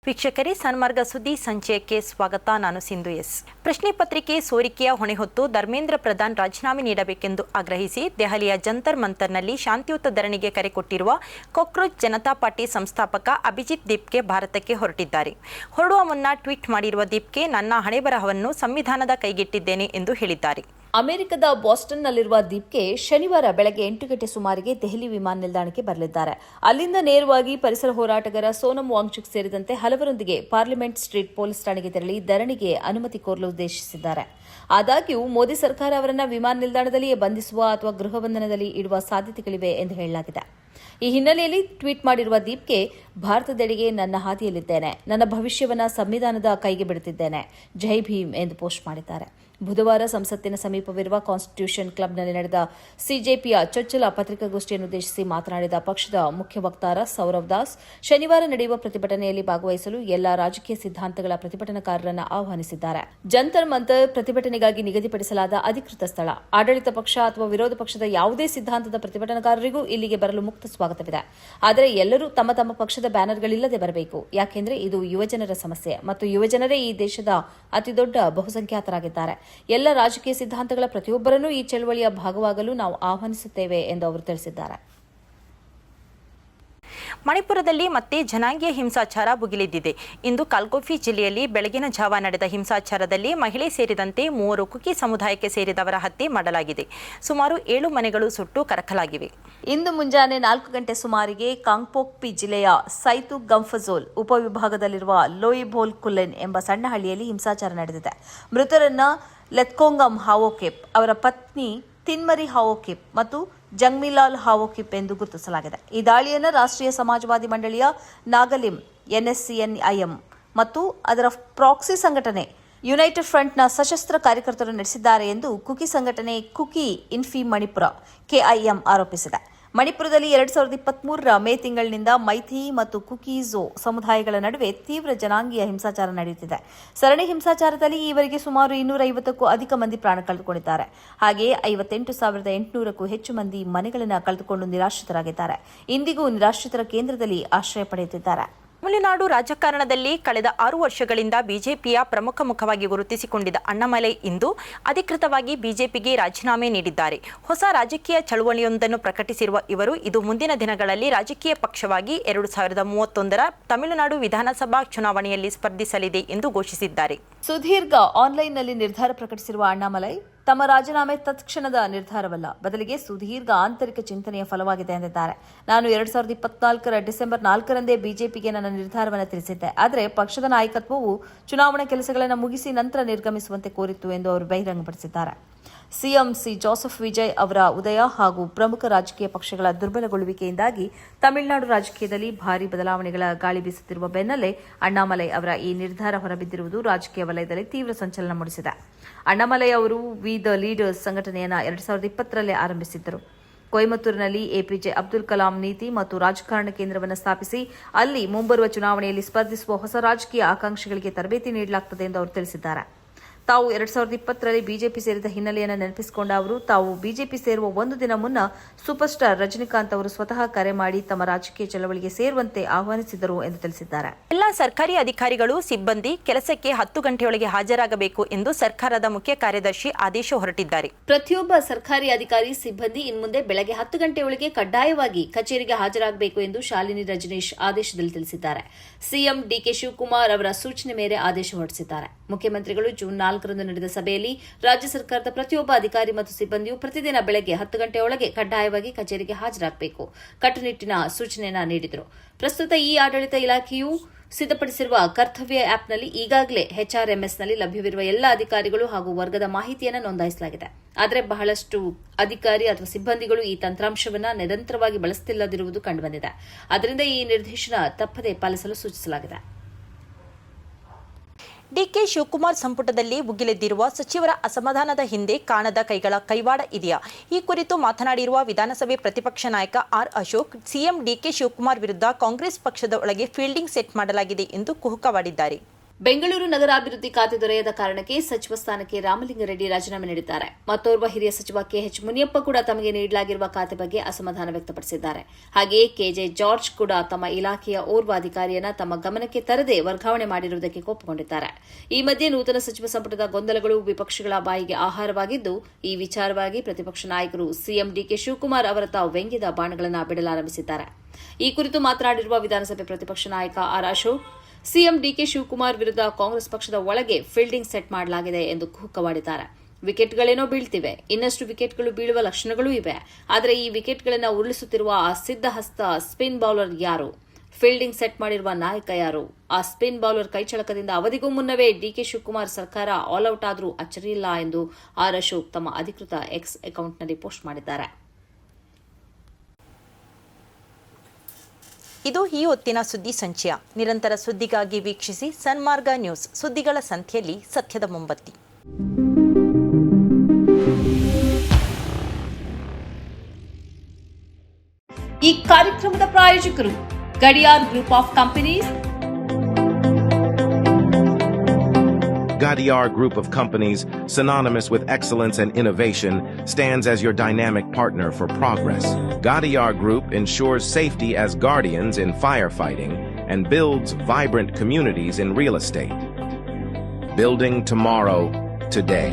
ವೀಕ್ಷಕರೇ, ಸನ್ಮಾರ್ಗ ಸುದ್ದಿ ಸಂಚಯಕ್ಕೆ ಸ್ವಾಗತ. ನಾನು ಸಿಂಧು ಎಸ್. ಪ್ರಶ್ನೆ ಪತ್ರಿಕೆ ಸೋರಿಕೆಯ ಹೊಣೆ ಹೊತ್ತು ಧರ್ಮೇಂದ್ರ ಪ್ರಧಾನ್ ರಾಜೀನಾಮೆ ನೀಡಬೇಕೆಂದು ಆಗ್ರಹಿಸಿ ದೆಹಲಿಯ ಜಂತರ್ ಮಂತರ್ನಲ್ಲಿ ಶಾಂತಿಯುತ ಧರಣಿಗೆ ಕರೆ ಕೊಟ್ಟಿರುವ ಕಾಕ್ರೋಚ್ ಜನತಾ ಪಾರ್ಟಿ ಸಂಸ್ಥಾಪಕ ಅಭಿಜಿತ್ ದೀಪ್ಗೆ ಭಾರತಕ್ಕೆ ಹೊರಟಿದ್ದಾರೆ. ಹೊರಡುವ ಮುನ್ನ ಟ್ವೀಟ್ ಮಾಡಿರುವ ದೀಪ್ಗೆ, ನನ್ನ ಹಣೆಬರಹವನ್ನು ಸಂವಿಧಾನದ ಕೈಗಿಟ್ಟಿದ್ದೇನೆ ಎಂದು ಹೇಳಿದ್ದಾರೆ. ಅಮೆರಿಕದ ಬಾಸ್ಟನ್ನಲ್ಲಿರುವ ದೀಪ್ಗೆ ಶನಿವಾರ ಬೆಳಗ್ಗೆ 8 ಗಂಟೆ ಸುಮಾರಿಗೆ ದೆಹಲಿ ವಿಮಾನ ನಿಲ್ದಾಣಕ್ಕೆ ಬರಲಿದ್ದಾರೆ. ಅಲ್ಲಿಂದ ನೇರವಾಗಿ ಪರಿಸರ ಹೋರಾಟಗಾರ ಸೋನಂ ವಾಂಗ್ಚುಕ್ ಸೇರಿದಂತೆ ಹಲವರೊಂದಿಗೆ ಪಾರ್ಲಿಮೆಂಟ್ ಸ್ಟ್ರೀಟ್ ಪೊಲೀಸ್ ಠಾಣೆಗೆ ತೆರಳಿ ಧರಣಿಗೆ ಅನುಮತಿ ಕೋರಲು ಉದ್ದೇಶಿಸಿದ್ದಾರೆ. ಆದಾಗ್ಯೂ ಮೋದಿ ಸರ್ಕಾರ ಅವರನ್ನು ವಿಮಾನ ನಿಲ್ದಾಣದಲ್ಲಿಯೇ ಬಂಧಿಸುವ ಅಥವಾ ಗೃಹ ಬಂಧನದಲ್ಲಿ ಇಡುವ ಸಾಧ್ಯತೆಗಳಿವೆ ಎಂದು ಹೇಳಲಾಗಿದೆ. ಈ ಹಿನ್ನೆಲೆಯಲ್ಲಿ ಟ್ವೀಟ್ ಮಾಡಿರುವ ದೀಪ್ಗೆ, ಭಾರತದೆಡೆಗೆ ನನ್ನ ಹಾದಿಯಲ್ಲಿದ್ದೇನೆ, ನನ್ನ ಭವಿಷ್ಯವನ್ನು ಸಂವಿಧಾನದ ಕೈಗೆ ಬಿಡುತ್ತಿದ್ದೇನೆ, ಜೈ ಭೀಮ್ ಎಂದು ಪೋಸ್ಟ್ ಮಾಡಿದ್ದಾರೆ. ಬುಧವಾರ ಸಂಸತ್ತಿನ ಸಮೀಪವಿರುವ ಕಾನ್ಸ್ಟಿಟ್ಯೂಷನ್ ಕ್ಲಬ್ನಲ್ಲಿ ನಡೆದ ಸಿಜೆಪಿಯ ಚೊಚ್ಚಲ ಪತ್ರಿಕಾಗೋಷ್ಠಿಯನ್ನುದ್ದೇಶಿಸಿ ಮಾತನಾಡಿದ ಪಕ್ಷದ ಮುಖ್ಯ ವಕ್ತಾರ ಸೌರವ್ ದಾಸ್, ಶನಿವಾರ ನಡೆಯುವ ಪ್ರತಿಭಟನೆಯಲ್ಲಿ ಭಾಗವಹಿಸಲು ಎಲ್ಲಾ ರಾಜಕೀಯ ಸಿದ್ಧಾಂತಗಳ ಪ್ರತಿಭಟನಾಕಾರರನ್ನು ಆಹ್ವಾನಿಸಿದ್ದಾರೆ. ಜಂತರ್ ಮಂತರ್ ಪ್ರತಿಭಟನೆಗಾಗಿ ನಿಗದಿಪಡಿಸಲಾದ ಅಧಿಕೃತ ಸ್ಥಳ. ಆಡಳಿತ ಪಕ್ಷ ಅಥವಾ ವಿರೋಧ ಪಕ್ಷದ ಯಾವುದೇ ಸಿದ್ಧಾಂತದ ಪ್ರತಿಭಟನಾಕಾರರಿಗೂ ಇಲ್ಲಿಗೆ ಬರಲು ಮುಕ್ತ ಸ್ವಾಗತವಿದೆ. ಆದರೆ ಎಲ್ಲರೂ ತಮ್ಮ ತಮ್ಮ ಪಕ್ಷದ ಬ್ಯಾನರ್ಗಳಿಲ್ಲದೆ ಬರಬೇಕು. ಯಾಕೆಂದರೆ ಇದು ಯುವಜನರ ಸಮಸ್ಯೆ ಮತ್ತು ಯುವಜನರೇ ಈ ದೇಶದ ಅತಿದೊಡ್ಡ ಬಹುಸಂಖ್ಯಾತರಾಗಿದ್ದಾರೆ. ಎಲ್ಲ ರಾಜಕೀಯ ಸಿದ್ಧಾಂತಗಳ ಪ್ರತಿಯೊಬ್ಬರನ್ನೂ ಈ ಚಳವಳಿಯ ಭಾಗವಾಗಲು ನಾವು ಆಹ್ವಾನಿಸುತ್ತೇವೆ ಎಂದು ಅವರು ತಿಳಿಸಿದ್ದಾರೆ. ಮಣಿಪುರದಲ್ಲಿ ಮತ್ತೆ ಜನಾಂಗೀಯ ಹಿಂಸಾಚಾರ ಭುಗಿಲೆದ್ದಿದೆ. ಇಂದು ಕಲ್ಗೋಫಿ ಜಿಲ್ಲೆಯಲ್ಲಿ ಬೆಳಗಿನ ಜಾವ ನಡೆದ ಹಿಂಸಾಚಾರದಲ್ಲಿ ಮಹಿಳೆ ಸೇರಿದಂತೆ 3 ಕುಕಿ ಸಮುದಾಯಕ್ಕೆ ಸೇರಿದವರ ಹತ್ಯೆ ಮಾಡಲಾಗಿದೆ. ಸುಮಾರು 7 ಮನೆಗಳು ಸುಟ್ಟು ಕರಕಲಾಗಿವೆ. ಇಂದು ಮುಂಜಾನೆ 4 ಗಂಟೆ ಸುಮಾರಿಗೆ ಕಾಂಗ್ಪೋಕ್ಪಿ ಜಿಲ್ಲೆಯ ಸೈತು ಗಂಫಜೋಲ್ ಉಪವಿಭಾಗದಲ್ಲಿರುವ ಲೋಯಿಬೋಲ್ ಕುಲೆನ್ ಎಂಬ ಸಣ್ಣ ಹಳ್ಳಿಯಲ್ಲಿ ಹಿಂಸಾಚಾರ ನಡೆದಿದೆ. ಮೃತರನ್ನ ಲೆತ್ಕೋಂಗಮ್ ಹಾವೋಕಿಪ್, ಅವರ ಪತ್ನಿ ತಿನ್ಮರಿ ಹಾವೋಕಿಪ್ ಮತ್ತು ಜಂಗ್ಮಿಲಾಲ್ ಹಾವೋಕಿಪ್ ಎಂದು ಗುರುತಿಸಲಾಗಿದೆ. ಈ ದಾಳಿಯನ್ನು ರಾಷ್ಟ್ರೀಯ ಸಮಾಜವಾದಿ ಮಂಡಳಿಯ ನಾಗಲಿಮ್, NSCN-IM ಮತ್ತು ಅದರ ಪ್ರಾಕ್ಸಿ ಸಂಘಟನೆ ಯುನೈಟೆಡ್ ಫ್ರಂಟ್ನ ಸಶಸ್ತ್ರ ಕಾರ್ಯಕರ್ತರು ನಡೆಸಿದ್ದಾರೆ ಎಂದು ಕುಕಿ ಸಂಘಟನೆ ಕುಕಿ ಇನ್ಫಿ ಮಣಿಪುರ KIM ಆರೋಪಿಸಿದೆ. ಮಣಿಪುರದಲ್ಲಿ 2023ರ ಮೇ ತಿಂಗಳಿನಿಂದ ಮೈಥಿ ಮತ್ತು ಕುಕೀಜೋ ಸಮುದಾಯಗಳ ನಡುವೆ ತೀವ್ರ ಜನಾಂಗೀಯ ಹಿಂಸಾಚಾರ ನಡೆಯುತ್ತಿದೆ. ಸರಣಿ ಹಿಂಸಾಚಾರದಲ್ಲಿ ಈವರೆಗೆ ಸುಮಾರು 250ಕ್ಕೂ ಅಧಿಕ ಮಂದಿ ಪ್ರಾಣ ಕಳೆದುಕೊಂಡಿದ್ದಾರೆ. ಹಾಗೆಯೇ 58,800ಕ್ಕೂ ಹೆಚ್ಚು ಮಂದಿ ಮನೆಗಳನ್ನು ಕಳೆದುಕೊಂಡು ನಿರಾಶ್ರಿತರಾಗಿದ್ದಾರೆ. ಇಂದಿಗೂ ನಿರಾಶ್ರಿತರ ಕೇಂದ್ರದಲ್ಲಿ ಆಶ್ರಯ ಪಡೆಯುತ್ತಿದ್ದಾರೆ. ತಮಿಳುನಾಡು ರಾಜಕಾರಣದಲ್ಲಿ ಕಳೆದ 6 ವರ್ಷಗಳಿಂದ ಬಿಜೆಪಿಯ ಪ್ರಮುಖ ಮುಖವಾಗಿ ಗುರುತಿಸಿಕೊಂಡಿದ್ದ ಅಣ್ಣಾಮಲೈ ಇಂದು ಅಧಿಕೃತವಾಗಿ ಬಿಜೆಪಿಗೆ ರಾಜೀನಾಮೆ ನೀಡಿದ್ದಾರೆ. ಹೊಸ ರಾಜಕೀಯ ಚಳವಳಿಯೊಂದನ್ನು ಪ್ರಕಟಿಸಿರುವ ಇವರು ಇದು ಮುಂದಿನ ದಿನಗಳಲ್ಲಿ ರಾಜಕೀಯ ಪಕ್ಷವಾಗಿ 2031ರ ತಮಿಳುನಾಡು ವಿಧಾನಸಭಾ ಚುನಾವಣೆಯಲ್ಲಿ ಸ್ಪರ್ಧಿಸಲಿದೆ ಎಂದು ಘೋಷಿಸಿದ್ದಾರೆ. ಸುದೀರ್ಘ ಆನ್ಲೈನ್ನಲ್ಲಿ ನಿರ್ಧಾರ ಪ್ರಕಟಿಸಿರುವ ಅಣ್ಣಾಮಲೈ, ತಮ್ಮ ರಾಜೀನಾಮೆ ತತ್ಕ್ಷಣದ ನಿರ್ಧಾರವಲ್ಲ, ಬದಲಿಗೆ ಸುದೀರ್ಘ ಆಂತರಿಕ ಚಿಂತನೆಯ ಫಲವಾಗಿದೆ ಎಂದಿದ್ದಾರೆ. ನಾನು 2024ರ ಡಿಸೆಂಬರ್ 4ರಂದೇ ಬಿಜೆಪಿಗೆ ನನ್ನ ನಿರ್ಧಾರವನ್ನು ತಿಳಿಸಿದ್ದೆ. ಆದರೆ ಪಕ್ಷದ ನಾಯಕತ್ವವು ಚುನಾವಣಾ ಕೆಲಸಗಳನ್ನು ಮುಗಿಸಿ ನಂತರ ನಿರ್ಗಮಿಸುವಂತೆ ಕೋರಿತ್ತು ಎಂದು ಅವರು ಬಹಿರಂಗಪಡಿಸಿದ್ದಾರೆ. ಸಿಎಂ ಜೋಸೆಫ್ ವಿಜಯ್ ಅವರ ಉದಯ ಹಾಗೂ ಪ್ರಮುಖ ರಾಜಕೀಯ ಪಕ್ಷಗಳ ದುರ್ಬಲಗೊಳ್ಳುವಿಕೆಯಿಂದಾಗಿ ತಮಿಳುನಾಡು ರಾಜಕೀಯದಲ್ಲಿ ಭಾರೀ ಬದಲಾವಣೆಗಳ ಗಾಳಿ ಬೀಸುತ್ತಿರುವ ಬೆನ್ನಲ್ಲೇ ಅಣ್ಣಾಮಲೈ ಅವರ ಈ ನಿರ್ಧಾರ ಹೊರಬಿದ್ದಿರುವುದು ರಾಜಕೀಯ ವಲಯದಲ್ಲಿ ತೀವ್ರ ಸಂಚಲನ ಮೂಡಿಸಿದೆ. ಅಣ್ಣಾಮಲೈ ಅವರು ವಿ ದ ಲೀಡರ್ಸ್ ಸಂಘಟನೆಯನ್ನು 2020ರಲ್ಲೇ ಆರಂಭಿಸಿದ್ದರು. ಕೊಯಮತ್ತೂರಿನಲ್ಲಿ APJ ಅಬ್ದುಲ್ ಕಲಾಂ ನೀತಿ ಮತ್ತು ರಾಜಕಾರಣ ಕೇಂದ್ರವನ್ನು ಸ್ಥಾಪಿಸಿ ಅಲ್ಲಿ ಮುಂಬರುವ ಚುನಾವಣೆಯಲ್ಲಿ ಸ್ಪರ್ಧಿಸುವ ಹೊಸ ರಾಜಕೀಯ ಆಕಾಂಕ್ಷಿಗಳಿಗೆ ತರಬೇತಿ ನೀಡಲಾಗುತ್ತದೆ ಎಂದು ಅವರು ತಿಳಿಸಿದ್ದಾರೆ. ತಾವು 2020ರಲ್ಲಿ ಬಿಜೆಪಿ ಸೇರಿದ ಹಿನ್ನೆಲೆಯನ್ನು ನೆನಪಿಸಿಕೊಂಡ ಅವರು, ತಾವು ಬಿಜೆಪಿ ಸೇರುವ ಒಂದು ದಿನ ಮುನ್ನ ಸೂಪರ್ ಸ್ಟಾರ್ ರಜನಿಕಾಂತ್ ಅವರು ಸ್ವತಃ ಕರೆ ಮಾಡಿ ತಮ್ಮ ರಾಜಕೀಯ ಚಳವಳಿಗೆ ಸೇರುವಂತೆ ಆಹ್ವಾನಿಸಿದರು ಎಂದು ತಿಳಿಸಿದ್ದಾರೆ. ಎಲ್ಲ ಸರ್ಕಾರಿ ಅಧಿಕಾರಿಗಳು, ಸಿಬ್ಬಂದಿ ಕೆಲಸಕ್ಕೆ 10 ಗಂಟೆಯೊಳಗೆ ಹಾಜರಾಗಬೇಕು ಎಂದು ಸರ್ಕಾರದ ಮುಖ್ಯ ಕಾರ್ಯದರ್ಶಿ ಆದೇಶ ಹೊರಟಿದ್ದಾರೆ. ಪ್ರತಿಯೊಬ್ಬ ಸರ್ಕಾರಿ ಅಧಿಕಾರಿ, ಸಿಬ್ಬಂದಿ ಇನ್ಮುಂದೆ ಬೆಳಗ್ಗೆ 10 ಗಂಟೆಯೊಳಗೆ ಕಡ್ಡಾಯವಾಗಿ ಕಚೇರಿಗೆ ಹಾಜರಾಗಬೇಕು ಎಂದು ಶಾಲಿನಿ ರಜನೀಶ್ ಆದೇಶದಲ್ಲಿ ತಿಳಿಸಿದ್ದಾರೆ. ಸಿಎಂ DK ಶಿವಕುಮಾರ್ ಅವರ ಸೂಚನೆ ಮೇರೆ ಆದೇಶ ಹೊರಡಿಸಿದ್ದಾರೆ. ಮುಖ್ಯಮಂತ್ರಿಗಳು ಜೂನ್ 4ರಂದು ನಡೆದ ಸಭೆಯಲ್ಲಿ ರಾಜ್ಯ ಸರ್ಕಾರದ ಪ್ರತಿಯೊಬ್ಬ ಅಧಿಕಾರಿ ಮತ್ತು ಸಿಬ್ಬಂದಿಯು ಪ್ರತಿದಿನ ಬೆಳಗ್ಗೆ 10 ಗಂಟೆಯೊಳಗೆ ಕಡ್ಡಾಯವಾಗಿ ಕಚೇರಿಗೆ ಹಾಜರಾಗಬೇಕು ಕಟ್ಟುನಿಟ್ಟಿನ ಸೂಚನೆಯನ್ನ ನೀಡಿದರು. ಪ್ರಸ್ತುತ ಈ ಆಡಳಿತ ಇಲಾಖೆಯು ಸಿದ್ಧಪಡಿಸಿರುವ ಕರ್ತವ್ಯ ಆಪ್ನಲ್ಲಿ ಈಗಾಗಲೇ HRMSನಲ್ಲಿ ಲಭ್ಯವಿರುವ ಎಲ್ಲ ಅಧಿಕಾರಿಗಳು ಹಾಗೂ ವರ್ಗದ ಮಾಹಿತಿಯನ್ನು ನೋಂದಾಯಿಸಲಾಗಿದೆ. ಆದರೆ ಬಹಳಷ್ಟು ಅಧಿಕಾರಿ ಅಥವಾ ಸಿಬ್ಬಂದಿಗಳು ಈ ತಂತ್ರಾಂಶವನ್ನು ನಿರಂತರವಾಗಿ ಬಳಸುತ್ತಿಲ್ಲದಿರುವುದು ಕಂಡುಬಂದಿದೆ. ಆದ್ದರಿಂದ ಈ ನಿರ್ದೇಶನ ತಪ್ಪದೇ ಪಾಲಿಸಲು ಸೂಚಿಸಲಾಗಿದೆ. DK ಶಿವಕುಮಾರ್ ಸಂಪುಟದಲ್ಲಿ ಭುಗಿಲೆದ್ದಿರುವ ಸಚಿವರ ಅಸಮಾಧಾನದ ಹಿಂದೆ ಕಾಣದ ಕೈಗಳ ಕೈವಾಡ ಇದೆಯಾ? ಈ ಕುರಿತು ಮಾತನಾಡಿರುವ ವಿಧಾನಸಭೆ ಪ್ರತಿಪಕ್ಷ ನಾಯಕ R Ashok, CM DK Shivakumar ವಿರುದ್ಧ ಕಾಂಗ್ರೆಸ್ ಪಕ್ಷದ ಒಳಗೆ ಫೀಲ್ಡಿಂಗ್ ಸೆಟ್ ಮಾಡಲಾಗಿದೆ ಎಂದು ಕುಹುಕವಾಡಿದ್ದಾರೆ. ಬೆಂಗಳೂರು ನಗರಾಭಿವೃದ್ಧಿ ಖಾತೆ ದೊರೆಯದ ಕಾರಣಕ್ಕೆ ಸಚಿವ ಸ್ಥಾನಕ್ಕೆ ರಾಮಲಿಂಗಾರೆಡ್ಡಿ ರಾಜೀನಾಮೆ ನೀಡಿದ್ದಾರೆ. ಮತ್ತೋರ್ವ ಹಿರಿಯ ಸಚಿವ ಕೆಎಚ್ ಮುನಿಯಪ್ಪ ಕೂಡ ತಮಗೆ ನೀಡಲಾಗಿರುವ ಖಾತೆ ಬಗ್ಗೆ ಅಸಮಾಧಾನ ವ್ಯಕ್ತಪಡಿಸಿದ್ದಾರೆ. ಹಾಗೆಯೇ ಕೆಜೆ ಜಾರ್ಜ್ ಕೂಡ ತಮ್ಮ ಇಲಾಖೆಯ ಓರ್ವ ಅಧಿಕಾರಿಯನ್ನ ತಮ್ಮ ಗಮನಕ್ಕೆ ತರದೆ ವರ್ಗಾವಣೆ ಮಾಡಿರುವುದಕ್ಕೆ ಕೋಪಗೊಂಡಿದ್ದಾರೆ. ಈ ಮಧ್ಯೆ ನೂತನ ಸಚಿವ ಸಂಪುಟದ ಗೊಂದಲಗಳು ವಿಪಕ್ಷಗಳ ಬಾಯಿಗೆ ಆಹಾರವಾಗಿದ್ದು, ಈ ವಿಚಾರವಾಗಿ ಪ್ರತಿಪಕ್ಷ ನಾಯಕರು ಸಿಎಂ ಡಿಕೆ ಶಿವಕುಮಾರ್ ಅವರತ್ತ ವ್ಯಂಗ್ಯದ ಬಾಣಗಳನ್ನು ಬಿಡಲಾರಂಭಿಸಿದ್ದಾರೆ. ಈ ಕುರಿತು ಮಾತನಾಡಿರುವ ವಿಧಾನಸಭೆ ಪ್ರತಿಪಕ್ಷ ನಾಯಕ ಆರ್ ಅಶೋಕ್, ಸಿಎಂ ಡಿಕೆ ಶಿವಕುಮಾರ್ ವಿರುದ್ಧ ಕಾಂಗ್ರೆಸ್ ಪಕ್ಷದ ಒಳಗೆ ಫೀಲ್ಡಿಂಗ್ ಸೆಟ್ ಮಾಡಲಾಗಿದೆ ಎಂದು ಕೂಕ್ಕವಾಡಿದ್ದಾರೆ. ವಿಕೆಟ್ಗಳೇನೋ ಬೀಳ್ತಿವೆ, ಇನ್ನಷ್ಟು ವಿಕೆಟ್ಗಳು ಬೀಳುವ ಲಕ್ಷಣಗಳೂ ಇವೆ. ಆದರೆ ಈ ವಿಕೆಟ್ಗಳನ್ನು ಉರುಳಿಸುತ್ತಿರುವ ಆ ಸಿದ್ಧಹಸ್ತ ಸ್ಪಿನ್ ಬೌಲರ್ ಯಾರು? ಫೀಲ್ಡಿಂಗ್ ಸೆಟ್ ಮಾಡಿರುವ ನಾಯಕ ಯಾರು? ಆ ಸ್ಪಿನ್ ಬೌಲರ್ ಕೈಚಳಕದಿಂದ ಅವಧಿಗೂ ಮುನ್ನವೇ ಡಿಕೆ ಶಿವಕುಮಾರ್ ಸರ್ಕಾರ ಆಲ್ಔಟ್ ಆದರೂ ಅಚ್ಚರಿಯಿಲ್ಲ ಎಂದು ಆರ್ ಅಶೋಕ್ ತಮ್ಮ ಅಧಿಕೃತ ಎಕ್ಸ್ ಅಕೌಂಟ್ನಲ್ಲಿ ಪೋಸ್ಟ್ ಮಾಡಿದ್ದಾರೆ. ಇದು ಈ ಹೊತ್ತಿನ ಸುದ್ದಿ ಸಂಚಯ. ನಿರಂತರ ಸುದ್ದಿಗಾಗಿ ವೀಕ್ಷಿಸಿ ಸನ್ಮಾರ್ಗ ನ್ಯೂಸ್. ಸುದ್ದಿಗಳ ಸಂಖ್ಯೆಯಲ್ಲಿ ಸತ್ಯದ ಮೊಂಬತ್ತಿ. ಈ ಕಾರ್ಯಕ್ರಮದ ಪ್ರಾಯೋಜಕರು Gadiyar group of companies. Gadiar Group of Companies, synonymous with excellence and innovation, stands as your dynamic partner for progress. Gadiar Group ensures safety as guardians in firefighting and builds vibrant communities in real estate. Building tomorrow, today.